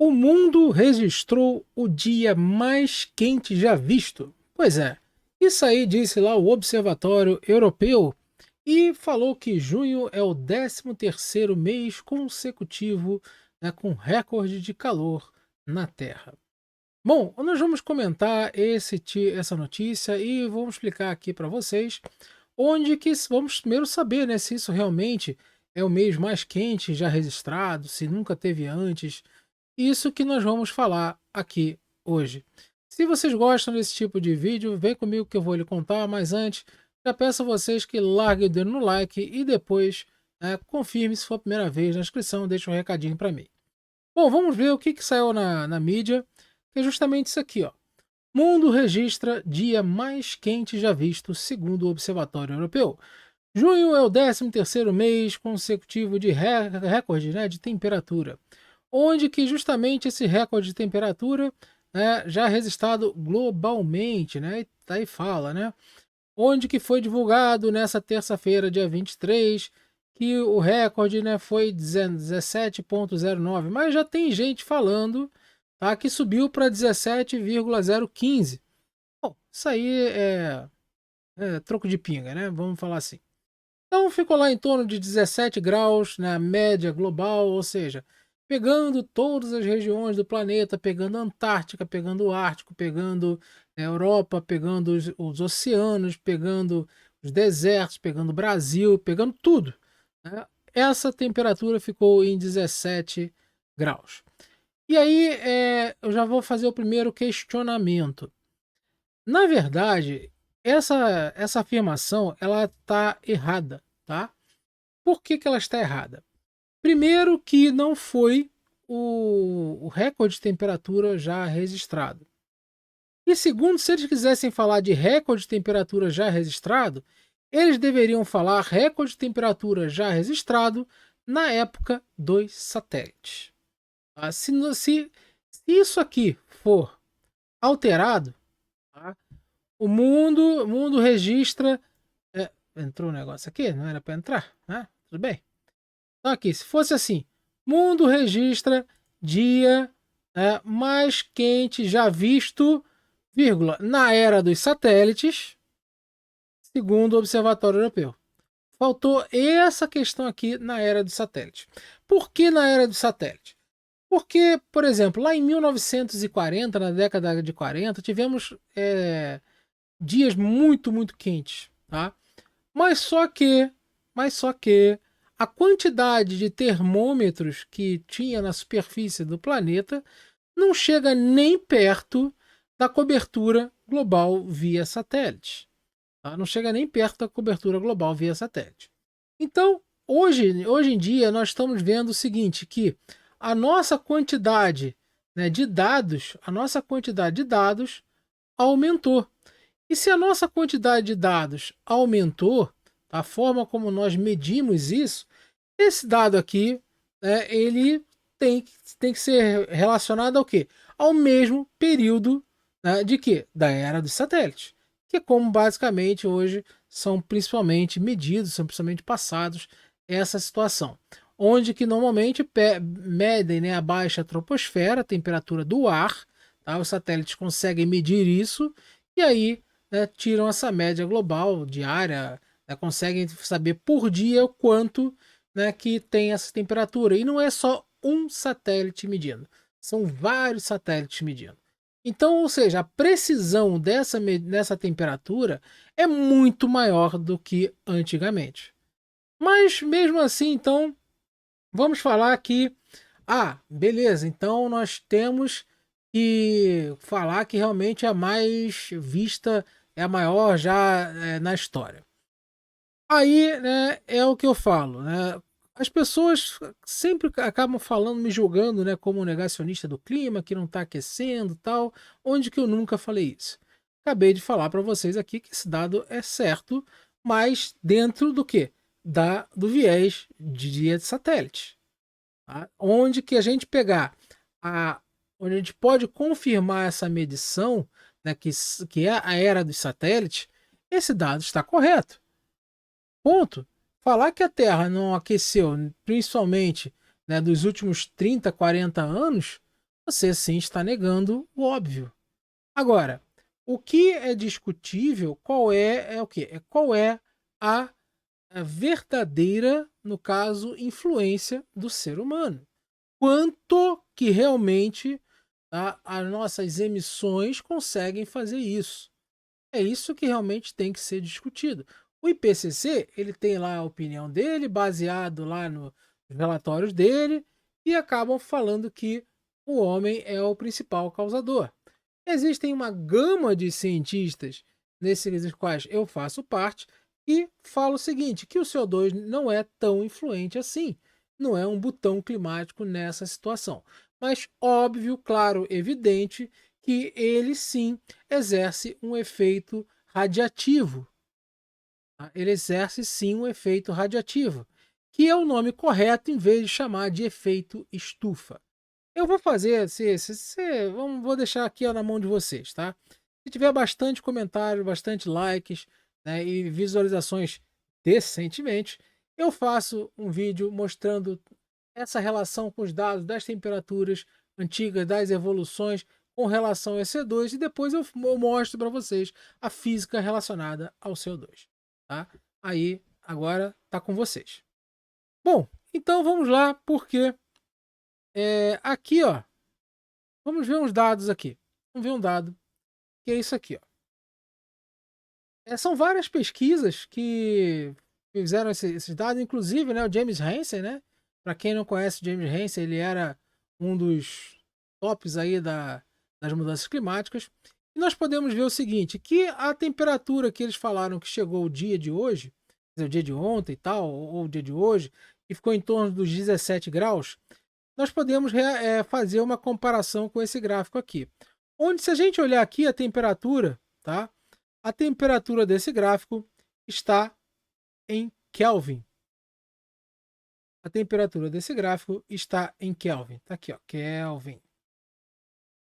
O mundo registrou o dia mais quente já visto. Pois é, isso aí disse lá o Observatório Europeu e falou que junho é o 13º mês consecutivo, né, com recorde de calor na Terra. Bom, nós vamos comentar essa notícia e vamos explicar aqui para vocês onde que vamos primeiro saber, né, se isso realmente é o mês mais quente já registrado, se nunca teve antes. Isso que nós vamos falar aqui hoje. Se vocês gostam desse tipo de vídeo, vem comigo que eu vou lhe contar, mas antes, já peço a vocês que larguem o dedo no like e depois confirme se for a primeira vez na inscrição, deixe um recadinho para mim. Bom, vamos ver o que saiu na mídia, que é justamente isso aqui, ó. Mundo registra dia mais quente já visto, segundo o Observatório Europeu. Junho é o 13º mês consecutivo de recorde, né, de temperatura, onde que justamente esse recorde de temperatura, né, já registrado globalmente, né, e tá aí fala, né, onde que foi divulgado nessa terça-feira, dia 23, que o recorde, né, foi 17,09, mas já tem gente falando, tá, que subiu para 17,015. Bom, isso aí é troco de pinga, né, vamos falar assim. Então ficou lá em torno de 17 graus na média global, ou seja, pegando todas as regiões do planeta, pegando a Antártica, pegando o Ártico, pegando a Europa, pegando os oceanos, pegando os desertos, pegando o Brasil, pegando tudo, né? Essa temperatura ficou em 17 graus. E aí eu já vou fazer o primeiro questionamento. Na verdade, essa afirmação ela está errada, tá? Por que ela está errada? Primeiro que não foi o recorde de temperatura já registrado. E segundo, se eles quisessem falar de recorde de temperatura já registrado, eles deveriam falar recorde de temperatura já registrado na época dos satélites. Tá? Se isso aqui for alterado, tá? O mundo registra. Entrou um negócio aqui? Não era para entrar? Né? Tudo bem. Então, aqui, se fosse assim: mundo registra dia mais quente já visto, vírgula, na era dos satélites, segundo o Observatório Europeu. Faltou essa questão aqui na era dos satélites. Por que na era dos satélites? Porque, por exemplo, lá em 1940, na década de 40, tivemos dias muito, muito quentes, tá? Mas só que, mas só que a quantidade de termômetros que tinha na superfície do planeta não chega nem perto da cobertura global via satélite. Tá? Não chega nem perto da cobertura global via satélite. Então, hoje em dia, nós estamos vendo o seguinte, que a nossa quantidade, né, de dados, aumentou. E se a nossa quantidade de dados aumentou, a forma como nós medimos isso, esse dado aqui, ele tem que ser relacionado ao quê? Ao mesmo período, né, de quê? Da era dos satélites, que é como basicamente hoje são principalmente medidos, são principalmente passados essa situação, onde que normalmente medem, né, a baixa troposfera, a temperatura do ar, tá? Os satélites conseguem medir isso e aí, né, tiram essa média global diária, né, conseguem saber por dia o quanto, né, que tem essa temperatura. E não é só um satélite medindo, são vários satélites medindo. Então, ou seja, a precisão dessa temperatura é muito maior do que antigamente. Mas mesmo assim, então, vamos falar que, beleza, então nós temos que falar que realmente é a mais vista, é a maior já na história. Aí, né, é o que eu falo, né? As pessoas sempre acabam falando, me julgando, né, como um negacionista do clima, que não está aquecendo, tal, onde que eu nunca falei isso. Acabei de falar para vocês aqui que esse dado é certo, mas dentro do quê? Do viés de dia de satélite. Tá? Onde que a gente pegar onde a gente pode confirmar essa medição, né, que é a era dos satélites, esse dado está correto. Ponto. Falar que a Terra não aqueceu, principalmente, né, dos últimos 30, 40 anos, você sim está negando o óbvio. Agora, o que é discutível, é o quê? É qual é a, a verdadeira, no caso, influência do ser humano. Quanto que realmente as nossas emissões conseguem fazer isso. É isso que realmente tem que ser discutido. O IPCC, ele tem lá a opinião dele, baseado lá nos relatórios dele, e acabam falando que o homem é o principal causador. Existem uma gama de cientistas, nesses quais eu faço parte, que falam o seguinte, que o CO2 não é tão influente assim, não é um botão climático nessa situação. Mas óbvio, claro, evidente, que ele sim exerce um efeito radiativo. Tá? Ele exerce sim um efeito radiativo, que é o nome correto em vez de chamar de efeito estufa. Eu vou fazer, vou deixar aqui ó, na mão de vocês, tá? Se tiver bastante comentário, bastante likes, né, e visualizações decentemente, eu faço um vídeo mostrando essa relação com os dados das temperaturas antigas, das evoluções com relação ao CO2 e depois eu mostro para vocês a física relacionada ao CO2, tá? Aí, agora tá com vocês. Bom, então vamos lá, porque aqui, ó, vamos ver uns dados aqui. Vamos ver um dado, que é isso aqui, ó. São várias pesquisas que fizeram esses dados, inclusive, né, o James Hansen, né? Para quem não conhece o James Hansen, ele era um dos tops aí das mudanças climáticas. E nós podemos ver o seguinte, que a temperatura que eles falaram que chegou o dia de hoje, o dia de ontem e tal, ou o dia de hoje, e ficou em torno dos 17 graus, nós podemos fazer uma comparação com esse gráfico aqui. Onde, se a gente olhar aqui a temperatura, tá? A temperatura desse gráfico está em Kelvin. A temperatura desse gráfico está em Kelvin. Tá aqui, ó, Kelvin.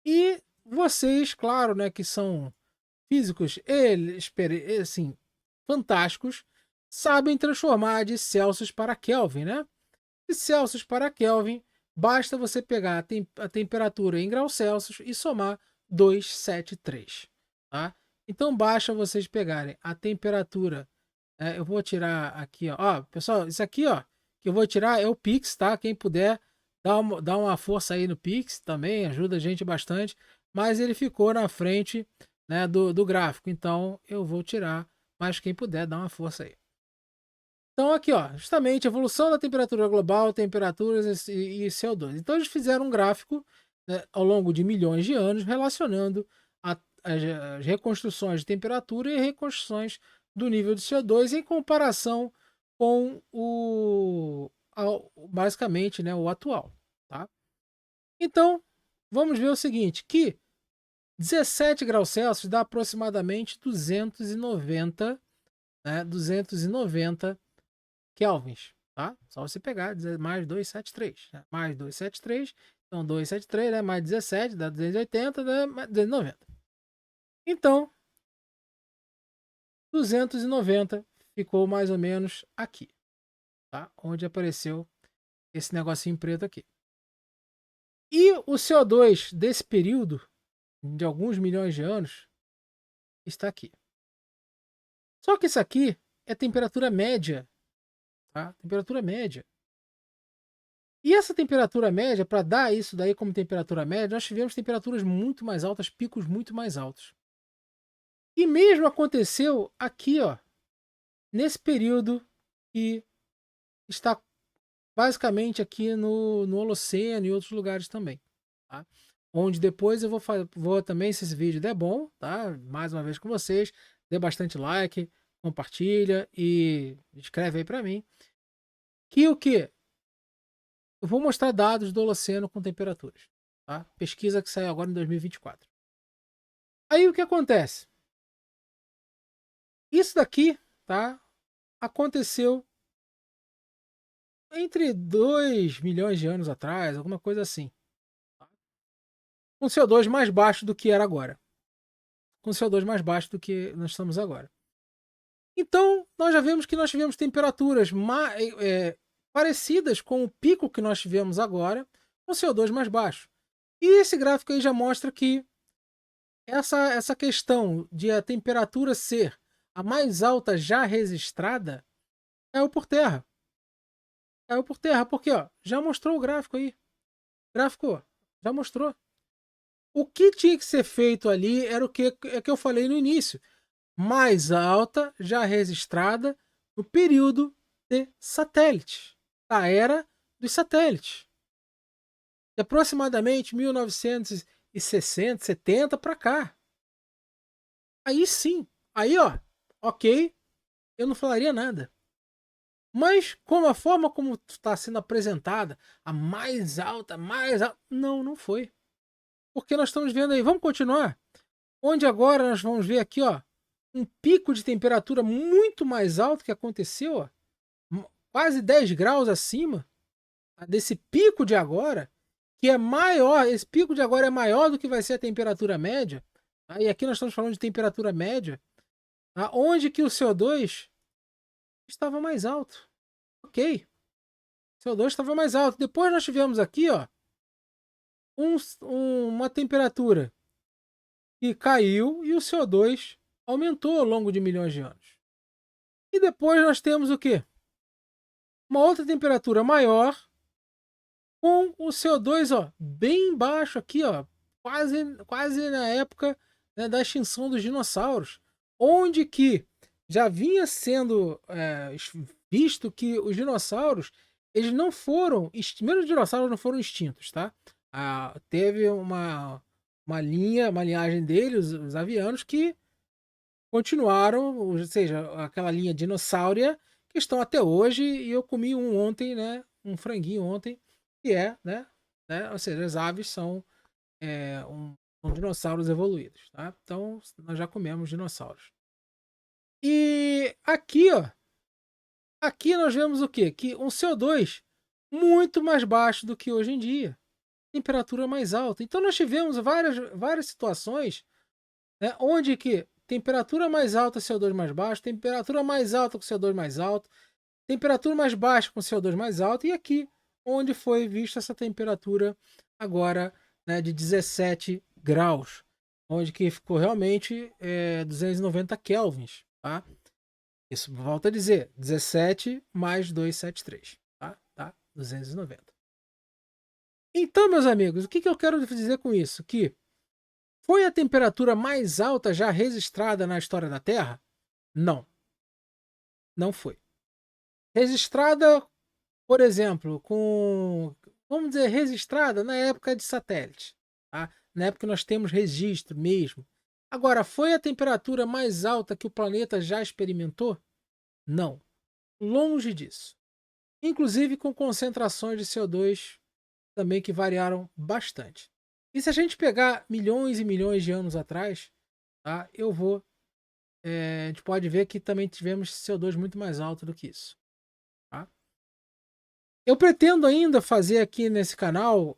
E vocês, claro, né, que são físicos, assim, fantásticos, sabem transformar de Celsius para Kelvin, né? De Celsius para Kelvin, basta você pegar a temperatura em graus Celsius e somar 273, tá? Então basta vocês pegarem a temperatura, eu vou tirar aqui, ó, pessoal, isso aqui, ó, que eu vou tirar é o Pix, tá? Quem puder, dá uma força aí no Pix também, ajuda a gente bastante, mas ele ficou na frente, né, do gráfico, então eu vou tirar, mas quem puder, dá uma força aí. Então, aqui, ó, justamente evolução da temperatura global, temperaturas e CO2. Então, eles fizeram um gráfico, né, ao longo de milhões de anos relacionando as reconstruções de temperatura e reconstruções do nível de CO2 em comparação com basicamente, né, o atual. Tá? Então, vamos ver o seguinte, que 17 graus Celsius dá aproximadamente 290, né, 290 kelvins, tá? Só você pegar, mais 273, né? Mais 273, então 273, né? Mais 17, dá 280, dá 290. Então, 290 ficou mais ou menos aqui, tá? Onde apareceu esse negocinho preto aqui. E o CO2 desse período, de alguns milhões de anos, está aqui. Só que isso aqui é temperatura média, tá? Temperatura média. E essa temperatura média, para dar isso daí como temperatura média, nós tivemos temperaturas muito mais altas, picos muito mais altos. E mesmo aconteceu aqui, ó, nesse período que está basicamente aqui no Holoceno e outros lugares também. Tá? Onde depois eu vou também, se esse vídeo der bom, tá? Mais uma vez com vocês, dê bastante like, compartilha e escreve aí para mim. Que o que? Eu vou mostrar dados do Holoceno com temperaturas. Tá? Pesquisa que saiu agora em 2024. Aí o que acontece? Isso daqui, tá? Aconteceu entre 2 milhões de anos atrás, alguma coisa assim. Tá? Com CO2 mais baixo do que era agora. Com CO2 mais baixo do que nós estamos agora. Então, nós já vemos que nós tivemos temperaturas parecidas com o pico que nós tivemos agora, com CO2 mais baixo. E esse gráfico aí já mostra que essa questão de a temperatura ser a mais alta já registrada caiu por terra. Caiu por terra, porque ó, já mostrou o gráfico aí. Gráfico, já mostrou. O que tinha que ser feito ali era o que, é que eu falei no início. Mais alta já registrada no período de satélite, da era dos satélites. De aproximadamente 1960, 70 para cá. Aí sim, aí ó, ok, eu não falaria nada. Mas como a forma como está sendo apresentada, a mais alta, não, não foi. Porque nós estamos vendo aí, vamos continuar? Onde agora nós vamos ver aqui, ó, um pico de temperatura muito mais alto que aconteceu, ó, quase 10 graus acima desse pico de agora, que é maior, esse pico de agora é maior do que vai ser a temperatura média. Tá? E aqui nós estamos falando de temperatura média, tá? Onde que o CO2 estava mais alto. Ok, o CO2 estava mais alto. Depois nós tivemos aqui, ó, uma temperatura que caiu e o CO2 aumentou ao longo de milhões de anos. E depois nós temos o quê? Uma outra temperatura maior com o CO2 ó, bem baixo aqui, ó, quase na época, né, da extinção dos dinossauros, onde que já vinha sendo visto que os dinossauros eles não foram, mesmo os dinossauros não foram extintos, tá? Teve uma linhagem deles, os avianos, que continuaram, ou seja, aquela linha dinossáurea que estão até hoje, e eu comi um ontem, né? Um franguinho ontem, que é, né? Ou seja, as aves são, são dinossauros evoluídos, tá? Então, nós já comemos dinossauros. E aqui, ó, aqui nós vemos o quê? Que um CO2 muito mais baixo do que hoje em dia, temperatura mais alta. Então, nós tivemos várias situações, né, onde que temperatura mais alta, CO2 mais baixo, temperatura mais alta com CO2 mais alto, temperatura mais baixa com CO2 mais alto, e aqui onde foi vista essa temperatura agora, né, de 17 graus, onde que ficou realmente 290 kelvins, tá? Isso volta a dizer, 17 mais 273, tá? 290. Então, meus amigos, o que, que eu quero dizer com isso? Que foi a temperatura mais alta já registrada na história da Terra? Não, não foi. Registrada, por exemplo, vamos dizer, registrada na época de satélite, tá? Na época que nós temos registro mesmo. Agora, foi a temperatura mais alta que o planeta já experimentou? Não. Longe disso. Inclusive com concentrações de CO2 também que variaram bastante. E se a gente pegar milhões e milhões de anos atrás, tá? A gente pode ver que também tivemos CO2 muito mais alto do que isso. Tá? Eu pretendo ainda fazer aqui nesse canal,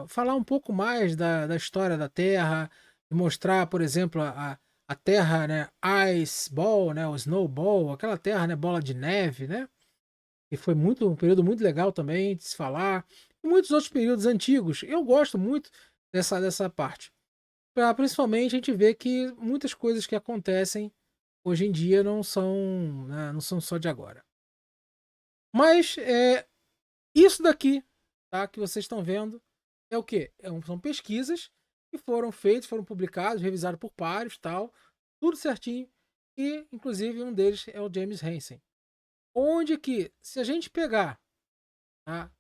falar um pouco mais da história da Terra, mostrar, por exemplo, a Terra, né, Ice Ball, né, o Snowball, aquela Terra, né, bola de neve, né, e foi um período muito legal também de se falar, e muitos outros períodos antigos. Eu gosto muito dessa parte. Principalmente a gente vê que muitas coisas que acontecem hoje em dia não são, né, não são só de agora. Mas isso daqui, tá, que vocês estão vendo, é o quê? São pesquisas que foram feitas, foram publicadas, revisadas por pares, tal, tudo certinho. E, inclusive, um deles é o James Hansen. Onde que, se a gente pegar, tá,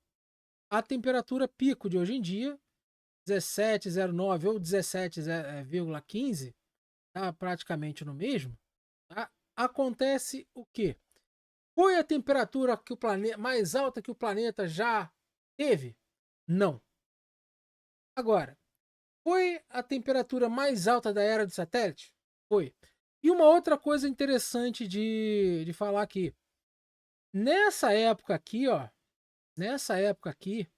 a temperatura pico de hoje em dia, 17,09 ou 17,15, tá, praticamente no mesmo, tá, acontece o quê? Foi a temperatura que o planeta mais alta que o planeta já teve? Não. Agora, foi a temperatura mais alta da era de satélite? Foi. E uma outra coisa interessante de falar aqui. Nessa época aqui, ó. Nessa época aqui,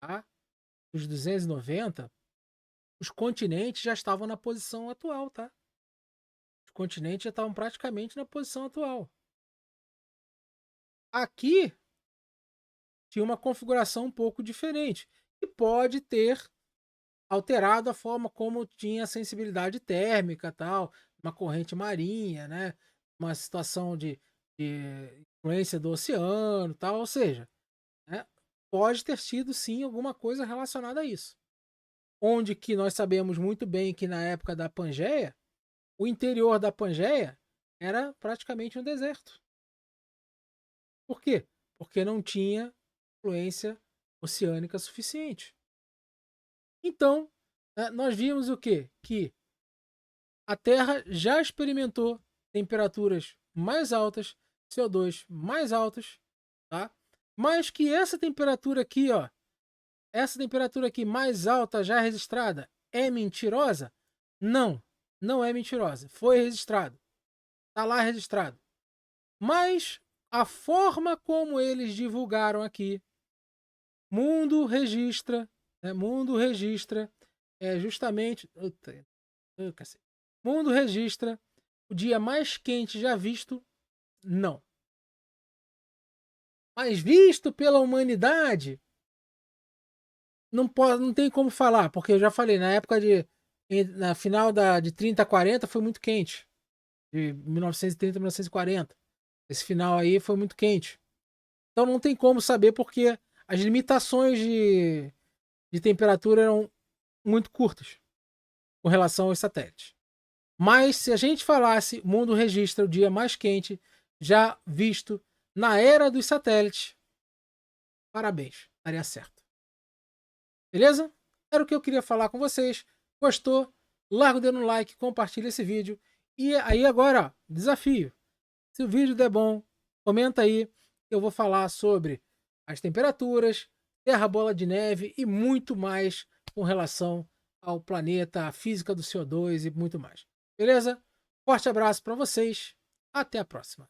tá? Os 290, os continentes já estavam na posição atual, tá? Os continentes já estavam praticamente na posição atual. Aqui tinha uma configuração um pouco diferente. E pode ter alterado a forma como tinha sensibilidade térmica, tal, uma corrente marinha, né? Uma situação de influência do oceano, tal, ou seja, né, pode ter sido sim alguma coisa relacionada a isso. Onde que nós sabemos muito bem que na época da Pangeia, o interior da Pangeia era praticamente um deserto. Por quê? Porque não tinha influência oceânica suficiente. Então, nós vimos o quê? Que a Terra já experimentou temperaturas mais altas, CO2 mais altos, tá? Mas que essa temperatura aqui, ó, essa temperatura aqui mais alta já registrada é mentirosa? Não, não é mentirosa. Foi registrado. Tá lá registrado. Mas a forma como eles divulgaram aqui, Mundo registra, né? Mundo registra justamente. Mundo registra o dia mais quente já visto? Não. Mas visto pela humanidade? Não, pode, não tem como falar, porque eu já falei, na época na final de 30 a 40 foi muito quente. De 1930 a 1940. Esse final aí foi muito quente. Então não tem como saber porque as limitações de temperatura eram muito curtas com relação aos satélites. Mas se a gente falasse, o mundo registra o dia mais quente já visto na era dos satélites, parabéns, daria certo. Beleza? Era o que eu queria falar com vocês. Gostou? Larga o dedo no like, compartilha esse vídeo. E aí agora, ó, desafio. Se o vídeo der bom, comenta aí. Eu vou falar sobre as temperaturas, terra bola de neve e muito mais com relação ao planeta, a física do CO2 e muito mais. Beleza? Forte abraço para vocês. Até a próxima.